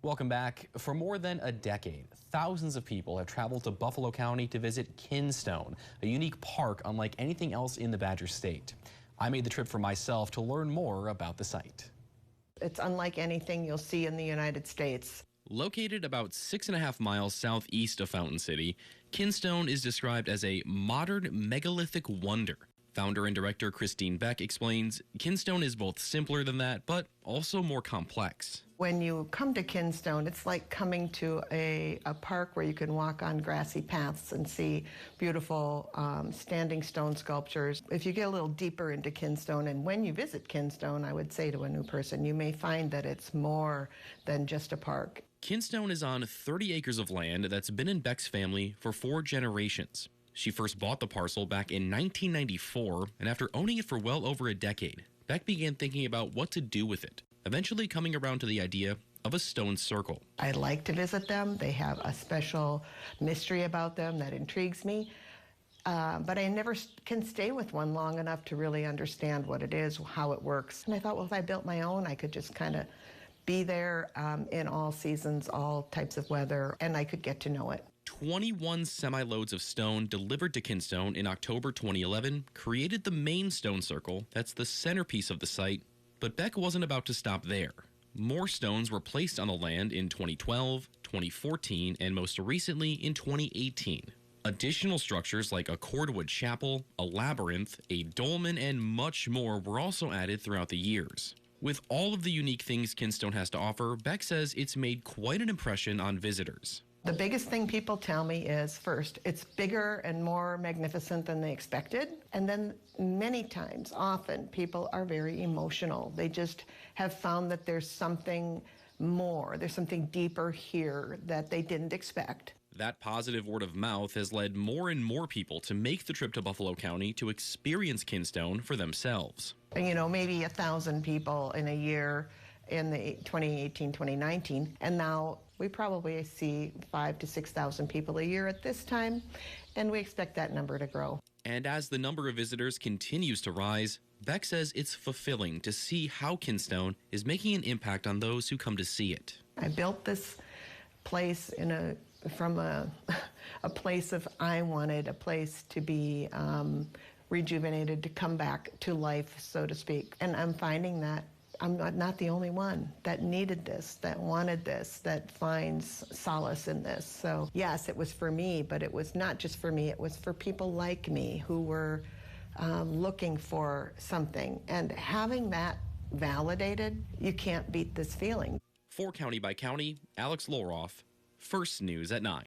Welcome back. For more than a decade, thousands of people have traveled to Buffalo County to visit Kinstone, a unique park unlike anything else in the Badger State. I made the trip for myself to learn more about the site. It's unlike anything you'll see in the United States. Located about 6.5 miles southeast of Fountain City, Kinstone is described as a modern megalithic wonder. Founder and director Christine Beck explains Kinstone is both simpler than that, but also more complex. When you come to Kinstone, it's like coming to a park where you can walk on grassy paths and see beautiful standing stone sculptures. If you get a little deeper into Kinstone, and when you visit Kinstone, I would say to a new person, you may find that it's more than just a park. Kinstone is on 30 acres of land that's been in Beck's family for 4 generations. She first bought the parcel back in 1994, and after owning it for well over a decade, Beck began thinking about what to do with it, eventually coming around to the idea of a stone circle. I like to visit them. They have a special mystery about them that intrigues me, but I never can stay with one long enough to really understand what it is, how it works. And I thought, well, if I built my own, I could just kind of be there in all seasons, all types of weather, and I could get to know it. 21 semi-loads of stone delivered to Kinstone in October 2011 created the main stone circle that's the centerpiece of the site, but Beck wasn't about to stop there. More stones were placed on the land in 2012, 2014, and most recently in 2018. Additional structures like a cordwood chapel, a labyrinth, a dolmen, and much more were also added throughout the years. With all of the unique things Kinstone has to offer, Beck says it's made quite an impression on visitors. The biggest thing people tell me is, first, it's bigger and more magnificent than they expected. And then many times, often, people are very emotional. They just have found that there's something more, there's something deeper here that they didn't expect. That positive word of mouth has led more and more people to make the trip to Buffalo County to experience Kinstone for themselves. You know, maybe 1,000 people in a year in the 2018, 2019, and now we probably see 5,000 to 6,000 people a year at this time, and we expect that number to grow. And as the number of visitors continues to rise, Beck says it's fulfilling to see how Kinstone is making an impact on those who come to see it. I built this place from a place of I wanted a place to be rejuvenated, to come back to life, so to speak. And I'm finding that I'm not the only one that needed this, that wanted this, that finds solace in this. So yes, it was for me, but it was not just for me. It was for people like me who were looking for something. And having that validated, you can't beat this feeling. For County by County, Alex Loroff, First News at 9.